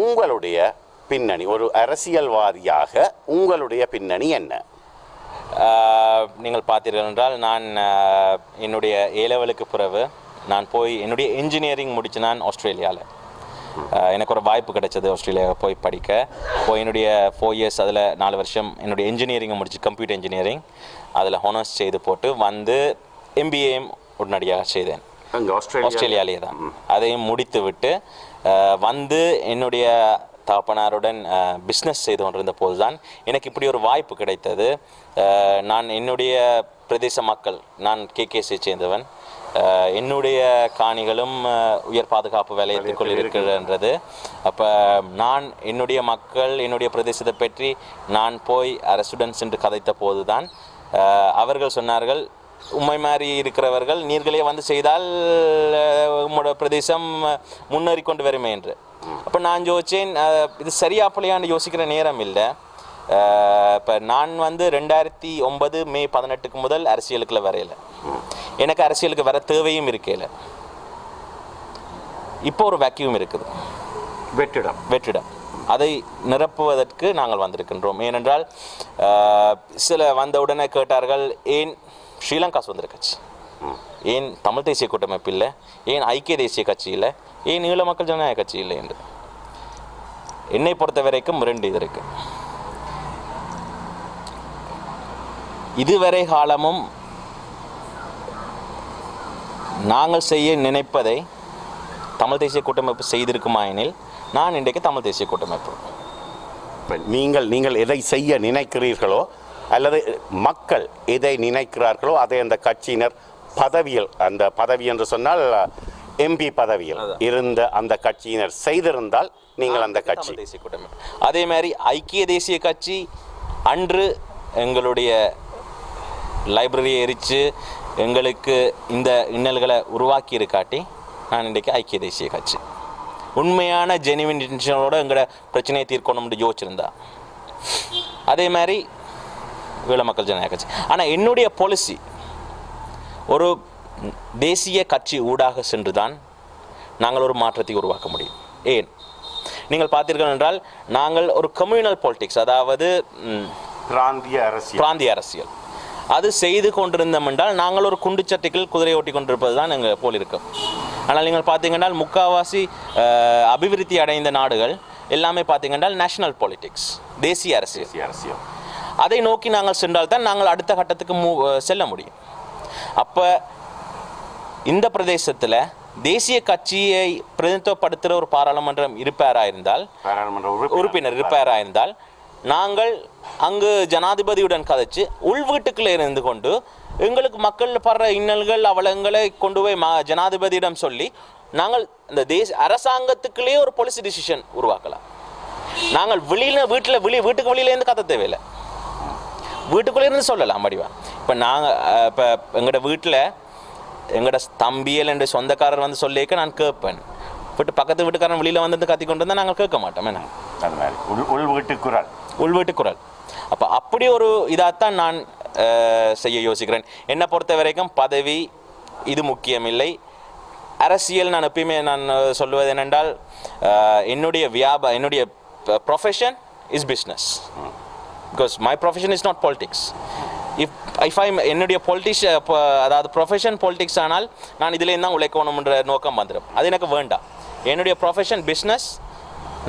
உங்களுடைய பின்னணி, ஒரு அரசியல்வாதியாக உங்களுடைய பின்னணி என்ன? நீங்கள் பார்த்தீர்கள் என்றால் நான் என்னுடைய ஏலெவலுக்கு பிறகு நான் போய் என்னுடைய இன்ஜினியரிங் முடிச்சு நான் ஆஸ்திரேலியாவில் எனக்கு ஒரு வாய்ப்பு கிடைச்சது ஆஸ்திரேலியாவில் போய் படிக்க. போய் என்னுடைய 4 இயர்ஸ் அதில் 4 வருஷம் என்னுடைய இன்ஜினியரிங்கை முடிச்சு கம்ப்யூட்டர் இன்ஜினியரிங் அதில் ஹானர்ஸ் செய்து போட்டு வந்து MBAயும் உடனடியாக செய்தேன். ஆஸ்திரேலியாவிலே தான் அதையும் முடித்து விட்டு வந்து என்னுடைய தகப்பனாருடன் பிஸ்னஸ் செய்து கொண்டிருந்த போது தான் எனக்கு இப்படி ஒரு வாய்ப்பு கிடைத்தது. நான் என்னுடைய பிரதேச மக்கள், நான் KKSஐ சேர்ந்தவன், என்னுடைய காணிகளும் உயர் பாதுகாப்பு வலயத்திற்குள் இருக்கிறது. அப்போ நான் என்னுடைய மக்கள் என்னுடைய பிரதேசத்தை பற்றி நான் போய் அரசுடன் சென்று கதைத்த போது தான் அவர்கள் சொன்னார்கள், உண்மை மாதிரி இருக்கிறவர்கள் நீர்களே வந்து செய்தால் உங்களோட பிரதேசம் முன்னேறி கொண்டு வருமே என்று. அப்போ நான் யோசித்தேன், இது சரியா பிள்ளையான்னு யோசிக்கிற நேரம் இல்லை. இப்போ நான் வந்து 2009 மே 18 முதல் அரசியலுக்குள்ள வரையில, எனக்கு அரசியலுக்கு வர தேவையும் இருக்கையில். இப்போ ஒரு வேக்யூம் இருக்குது, வெற்றிடம். அதை நிரப்புவதற்கு நாங்கள் வந்திருக்கின்றோம். ஏனென்றால் சில வந்தவுடனே கேட்டார்கள், ஏன் ஸ்ரீலங்கா சுதந்திர கட்சி, ஏன் தமிழ் தேசிய கூட்டமைப்பு இல்லை, ஏன் ஐக்கிய தேசிய கட்சி இல்லை, ஏன் ஈழ மக்கள் ஜனநாயக கட்சி இல்லை என்று. என்னை பொறுத்த வரைக்கும் 2 இது இருக்கு. இதுவரை காலமும் நாங்கள் செய்ய நினைப்பதை தமிழ் தேசிய கூட்டமைப்பு செய்திருக்குமா எனில் நான் இன்றைக்கு தமிழ் தேசிய கூட்டமைப்பு. நீங்கள் எதை செய்ய நினைக்கிறீர்களோ அல்லது மக்கள் எதை நினைக்கிறார்களோ அதை அந்த கட்சியினர் பதவியில், அந்த பதவி என்று சொன்னால் MP பதவியில் இருந்த அந்த கட்சியினர் செய்திருந்தால் நீங்கள் அந்த கட்சி. தேசிய கூட்டமைப்பு அதே மாதிரி ஐக்கிய தேசிய கட்சி அன்று எங்களுடைய லைப்ரரியை எரித்து எங்களுக்கு இந்த இன்னல்களை உருவாக்கி இருக்காட்டி நான் இன்றைக்கு ஐக்கிய தேசிய கட்சி உண்மையான ஜெனிவின் இன்டென்ஷனோட எங்களோட பிரச்சனையை தீர்க்கணும்னு யோசிச்சிருந்தா. அதே மாதிரி ஈழ மக்கள் ஜனநாயக கட்சி. ஆனால் என்னுடைய பாலிசி ஒரு தேசிய கட்சி ஊடாக சென்று தான் நாங்கள் ஒரு மாற்றத்தை உருவாக்க முடியும். ஏன் நீங்கள் பார்த்தீர்கள் என்றால் நாங்கள் ஒரு கம்யூனல் பாலிடிக்ஸ், அதாவது பிராந்திய அரசியல் அது செய்து கொண்டிருந்தோம் என்றால் நாங்கள் ஒரு குண்டு சட்டைகள் குதிரை ஓட்டி கொண்டிருப்பது தான் எங்கள் போல் இருக்கும். ஆனால் நீங்கள் பார்த்தீங்கன்னா முக்கால்வாசி அபிவிருத்தி அடைந்த நாடுகள் எல்லாமே பார்த்தீங்கன்னா நேஷனல் பாலிடிக்ஸ், தேசிய அரசியல். அதை நோக்கி நாங்கள் சென்றால்தான் நாங்கள் அடுத்த கட்டத்துக்கு செல்ல முடியும். அப்போ இந்த பிரதேசத்தில் தேசிய கட்சியை பிரதிநிதித்துவப்படுத்துகிற ஒரு பாராளுமன்றம் உறுப்பினர் இருப்பாராக இருந்தால் நாங்கள் அங்கு ஜனாதிபதியுடன் கதைச்சு உள்வீட்டுக்குள்ளே இருந்து கொண்டு எங்களுக்கு மக்கள் படுற இன்னல்கள் அவலங்களை கொண்டு போய் ஜனாதிபதியிடம் சொல்லி நாங்கள் இந்த அரசாங்கத்துக்குள்ளேயே ஒரு பாலிசி டிசிஷன் உருவாக்கலாம். நாங்கள் வீட்டுக்கு வெளியிலேருந்து கத்த தேவையில்லை, வீட்டுக்குள்ளே இருந்து சொல்லலாம் வடிவா. இப்போ எங்களோட வீட்டில் எங்களோட தம்பியல் என்ற சொந்தக்காரர் வந்து சொல்லிக்க நான் கேட்பேன். பக்கத்து வீட்டுக்காரன் வெளியில் வந்து கத்தி கொண்டு வந்தால் நாங்கள் கேட்க மாட்டோம். உள்வீட்டு குரல். அப்போ அப்படி ஒரு இதாகத்தான் நான் செய்ய யோசிக்கிறேன். என்னை பொறுத்த வரைக்கும் பதவி இது முக்கியமில்லை. அரசியல் நான் எப்பயுமே நான் சொல்லுவது என்னென்றால் என்னுடைய profession is business. Because my profession is not politics. If என்னுடைய அதாவது ப்ரொஃபஷன் பாலிடிக்ஸ் ஆனால் நான் இதுலேருந்து தான் உழைக்கணும்ன்ற நோக்கம் வந்துடும். அது எனக்கு வேண்டாம். என்னுடைய ப்ரொஃபஷன் பிஸ்னஸ்.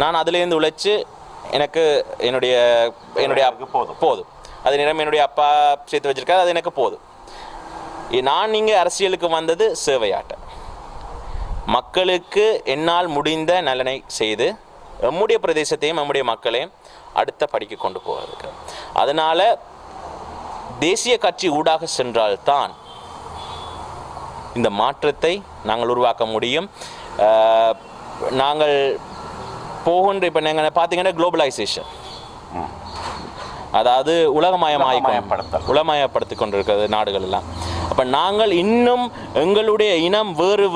நான் அதுலேருந்து உழைச்சி எனக்கு என்னுடைய போதும். அது நேரம் என்னுடைய அப்பா சேர்த்து வச்சிருக்காரு, அது எனக்கு போதும். நான் இங்கே அரசியலுக்கு வந்தது சேவையாட்ட, மக்களுக்கு என்னால் முடிந்த நலனை செய்து நம்முடைய பிரதேசத்தையும் நம்முடைய மக்களையும் அடுத்த படிக்க கொண்டு போவதற்கு. அதனால் தேசிய கட்சி ஊடாக சென்றால்தான் இந்த மாற்றத்தை நாங்கள் உருவாக்க முடியும். நாங்கள் போகின்ற இப்போ நீங்கள் பார்த்தீங்கன்னா குளோபலைசேஷன், அதாவது உலகமயப்படுத்தி கொண்டிருக்கிறது நாடுகள் எல்லாம். அப்போ நாங்கள் இன்னும் எங்களுடைய இனம் வேறு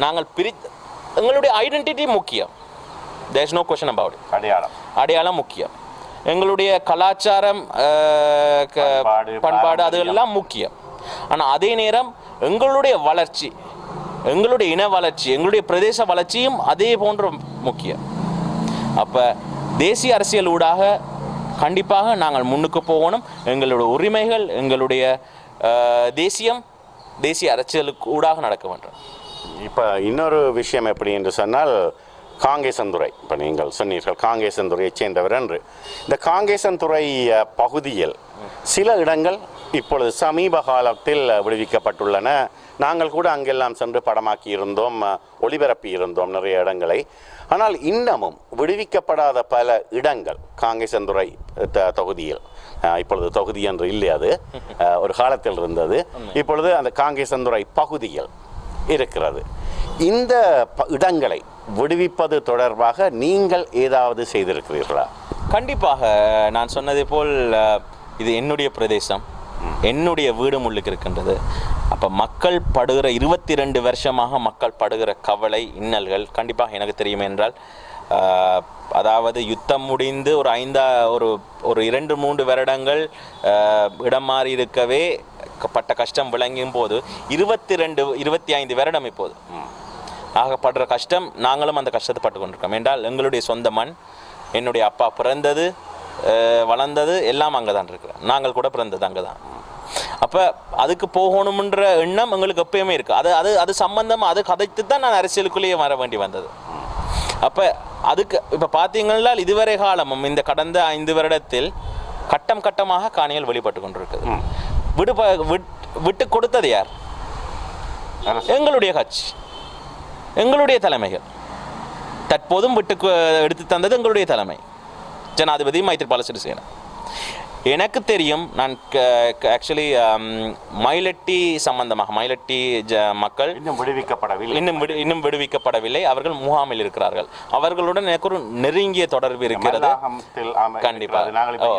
நாங்கள் எங்களுடைய ஐடென்டிட்டி முக்கியம். There is no question about it. அடையாளம் முக்கியம். எங்களுடைய கலாச்சாரம், பண்பாடு அதெல்லாம் முக்கியம். ஆனால் அதே நேரம் எங்களுடைய வளர்ச்சி, எங்களுடைய இன வளர்ச்சி, எங்களுடைய பிரதேச வளர்ச்சியும் அதே போன்ற முக்கியம். அப்போ தேசிய அரசியல் ஊடாக கண்டிப்பாக நாங்கள் முன்னுக்கு போகணும். எங்களுடைய உரிமைகள், எங்களுடைய தேசிய அரசியலுக்கு ஊடாக நடக்க வேண்டும். இப்போ இன்னொரு விஷயம் எப்படி என்று சொன்னால், காங்கேசன்துறை, இப்போ நீங்கள் சொன்னீர்கள் காங்கேசன்துறையைச் சேர்ந்தவர் என்று. இந்த காங்கேசன்துறை பகுதியில் சில இடங்கள் இப்பொழுது சமீப காலத்தில் விடுவிக்கப்பட்டுள்ளன. நாங்கள் கூட அங்கெல்லாம் சென்று படமாக்கி இருந்தோம், ஒளிபரப்பி இருந்தோம் நிறைய இடங்களை. ஆனால் இன்னமும் விடுவிக்கப்படாத பல இடங்கள் காங்கேசன்துறை தொகுதியில், இப்பொழுது தொகுதி என்று இல்லை, அது ஒரு காலத்தில் இருந்தது, இப்பொழுது அந்த காங்கேசன்துறை பகுதியில் இருக்கிறது. இந்த இடங்களை விடுவிப்பது தொடர்பாக நீங்கள் ஏதாவது செய்திருக்கிறீர்களா? கண்டிப்பாக. நான் சொன்னதை போல் இது என்னுடைய பிரதேசம், என்னுடைய வீடு முள்ளுக்கு இருக்கின்றது. அப்போ மக்கள் படுகிற 22 வருஷமாக மக்கள் படுகிற கவலை, இன்னல்கள் கண்டிப்பாக எனக்கு தெரியும். என்றால் அதாவது யுத்தம் முடிந்து ஒரு 2-3 வருடங்கள் இடம் மாறி இருக்கவே பட்ட கஷ்டம் விளங்கும் போது 25 வருடம் இப்போது ஆகப்படுற கஷ்டம், நாங்களும் அந்த கஷ்டத்தை பட்டு கொண்டிருக்கோம். என்றால் எங்களுடைய சொந்த மண், என்னுடைய அப்பா பிறந்தது வளர்ந்தது எல்லாம் அங்கே தான் இருக்கிறேன், நாங்கள் கூட பிறந்தது அங்கே தான். அப்போ அதுக்கு போகணுன்ற எண்ணம் எங்களுக்கு எப்பயுமே இருக்குது. அது சம்பந்தமாக அது கதைத்து தான் நான் அரசியலுக்குள்ளேயே வர வேண்டி வந்தது. அப்போ அதுக்கு இப்போ பார்த்தீங்கன்னா இதுவரை காலமும் இந்த கடந்த 5 வருடத்தில் கட்டம் கட்டமாக காணிகள் வெளிப்பட்டு கொண்டிருக்குது. விட்டு கொடுத்தது யார்? எங்களுடைய கட்சி, எங்களுடைய தலைமைகள். தற்போதும் விட்டு எடுத்து தந்தது எங்களுடைய தலைமை, ஜனாதிபதி மைத்ரிபால சிறிசேன. எனக்கு தெரியும், நான் ஆக்சுவலி மயிலட்டி சம்பந்தமாக, மயிலட்டி மக்கள் இன்னும் விடுவிக்கப்படவில்லை, அவர்கள் முகாமில் இருக்கிறார்கள். அவர்களுடன் எனக்கு ஒரு நெருங்கிய தொடர்பு இருக்கிறது. கண்டிப்பாக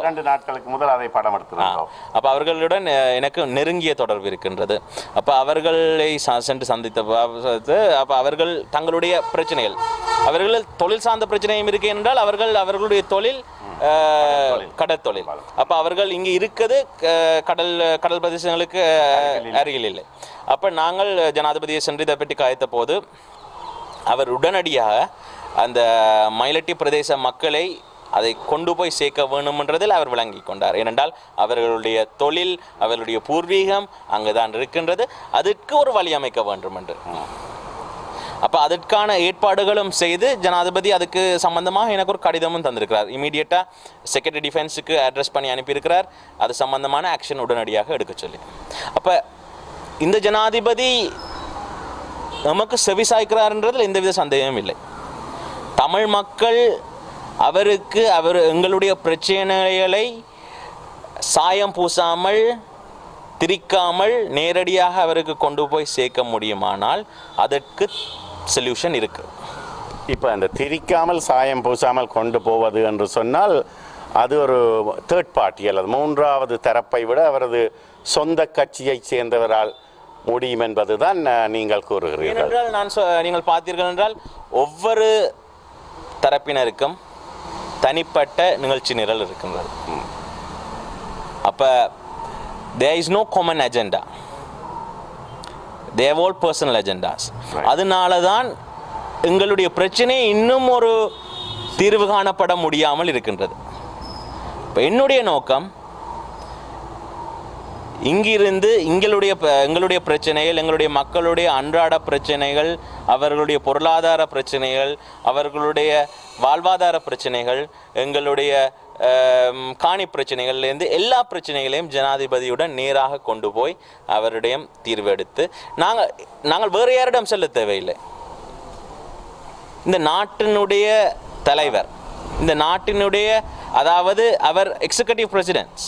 2 நாட்களுக்கு முதல் அதை படம் எடுத்துள்ளோம். அப்போ அவர்களுடன் எனக்கு நெருங்கிய தொடர்பு இருக்கின்றது. அப்போ அவர்களை சென்று சந்தித்த அப்போ அவர்கள் தங்களுடைய பிரச்சனைகள், அவர்கள் தொழில் சார்ந்த பிரச்சனையும் இருக்கு என்றால் அவர்களுடைய தொழில் கடற்தொழில். அப்போ அவர்கள் இங்கே இருக்குது கடல் பிரதேசங்களுக்கு அருகில் இல்லை. அப்போ நாங்கள் ஜனாதிபதியை சென்று இதை பற்றி கதைத்த போது அவர் உடனடியாக அந்த மயிலட்டி பிரதேச மக்களை அதை கொண்டு போய் சேர்க்க வேண்டுமென்றதில் அவர் விளங்கி கொண்டார். ஏனென்றால் அவர்களுடைய தொழில், அவர்களுடைய பூர்வீகம் அங்குதான் இருக்கின்றது, அதற்கு ஒரு வழி அமைக்க வேண்டும் என்று. அப்போ அதற்கான ஏற்பாடுகளும் செய்து ஜனாதிபதி அதுக்கு சம்பந்தமாக எனக்கு ஒரு கடிதமும் தந்திருக்கிறார். இமீடியட்டாக செக்ரட்டரி டிஃபென்ஸுக்கு அட்ரஸ் பண்ணி அனுப்பியிருக்கிறார், அது சம்பந்தமான ஆக்ஷன் உடனடியாக எடுக்க சொல்லி. அப்போ இந்த ஜனாதிபதி நமக்கு செவிசாய்க்கிறார்ன்றதில் எந்தவித சந்தேகமும் இல்லை. தமிழ் மக்கள் எங்களுடைய பிரச்சனைகளை சாயம் பூசாமல் திரிக்காமல் நேரடியாக அவருக்கு கொண்டு போய் சேர்க்க முடியுமானால் அதற்கு சொல்யூஷன் இருக்கு. இப்போ அந்த திரிக்காமல் சாயம் பூசாமல் கொண்டு போவது என்று சொன்னால் அது ஒரு தேர்ட் பார்ட்டி அல்லது 3வது தரப்பை விட அவரது சொந்த கட்சியைச் சேர்ந்தவரால் முடியும் என்பதுதான் நீங்கள் கூறுகிறீர்கள். ஏனென்றால் நீங்கள் பார்த்தீர்கள் என்றால் ஒவ்வொரு தரப்பினருக்கும் தனிப்பட்ட நிகழ்ச்சி நிரல் இருக்கின்றது. அப்போ there is no common agenda, they have all personal agendas. அதனால தான் எங்களுடைய பிரச்சனை இன்னும் ஒரு தீர்வு காணப்பட முடியாமல் இருக்கின்றது. இப்போ என்னுடைய நோக்கம் இங்கிருந்து எங்களுடைய பிரச்சனைகள், எங்களுடைய மக்களுடைய அன்றாட பிரச்சனைகள், அவர்களுடைய பொருளாதார பிரச்சனைகள், அவர்களுடைய வாழ்வாதார பிரச்சனைகள், எங்களுடைய காணி பிரச்சனைகள்லேருந்து எல்லா பிரச்சனைகளையும் ஜனாதிபதியுடன் நேராக கொண்டு போய் அவருடைய தீர்வு எடுத்து நாங்கள் வேறு யாரிடம் செல்ல தேவையில்லை. இந்த நாட்டினுடைய தலைவர், இந்த நாட்டினுடைய அதாவது அவர் எக்ஸிக்யூட்டிவ் பிரசிடென்ட்ஸ்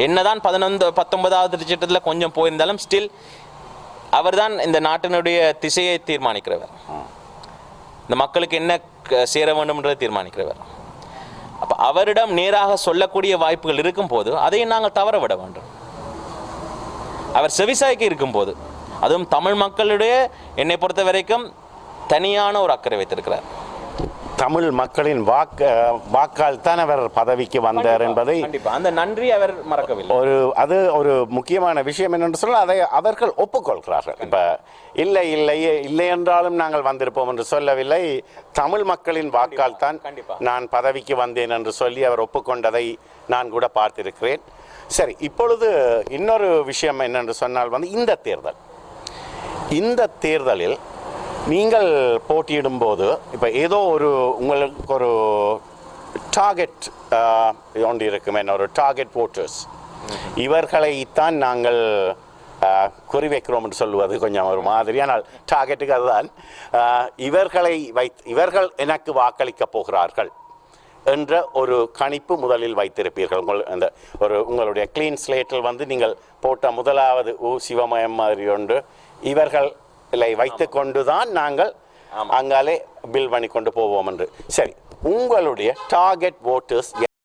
என்னதான் 19வது திருச்சட்டத்தில் கொஞ்சம் போயிருந்தாலும் ஸ்டில் அவர் தான் இந்த நாட்டினுடைய திசையை தீர்மானிக்கிறவர், இந்த மக்களுக்கு என்ன சேர வேண்டும்ன்றதை தீர்மானிக்கிறவர். அப்போ அவரிடம் நேராக சொல்லக்கூடிய வாய்ப்புகள் இருக்கும் போது அதையும் நாங்கள் தவற விட வேண்டும். அவர் செவிசாய்க்கு இருக்கும்போது, அதுவும் தமிழ் மக்களுடைய என்னை பொறுத்த வரைக்கும் தனியான ஒரு அக்கறை வைத்திருக்கிறார். தமிழ் மக்களின் வாக்கால் தான் அவர் பதவிக்கு வந்தார் என்பதை கண்டிப்பா அந்த நன்றி அவர் மறக்கவில்லை. ஒரு முக்கியமான விஷயம் என்னென்று சொன்னால் அதை அவர்கள் ஒப்புக்கொள்கிறார்கள். இப்போ இல்லை என்றாலும் நாங்கள் வந்திருப்போம் என்று சொல்லவில்லை, தமிழ் மக்களின் வாக்கால் தான் நான் பதவிக்கு வந்தேன் என்று சொல்லி அவர் ஒப்புக்கொண்டதை நான் கூட பார்த்திருக்கிறேன். சரி, இப்பொழுது இன்னொரு விஷயம் என்னென்று சொன்னால் இந்த தேர்தலில் நீங்கள் போட்டியிடும்போது இப்போ ஏதோ உங்களுக்கு ஒரு டார்கெட் ஒன்று இருக்கும், என்ன ஒரு டார்கெட் ஓட்டர்ஸ், இவர்களைத்தான் நாங்கள் குறிவைக்கிறோம் என்று சொல்லுவது கொஞ்சம் ஒரு மாதிரி, ஆனால் டார்கெட்டுக்கு அதுதான், இவர்கள் எனக்கு வாக்களிக்கப் போகிறார்கள் என்ற ஒரு கணிப்பு முதலில் வைத்திருப்பீர்கள். உங்களுடைய கிளீன் ஸ்லேட்டில் நீங்கள் போட்ட முதலாவது சிவமயம் மாதிரி ஒன்று இவர்களை வைத்து கொண்டுதான் நாங்கள் அங்காலே பில் பண்ணி கொண்டு போவோம் என்று. சரி, உங்களுடைய டார்கெட் ஓட்டர்ஸ்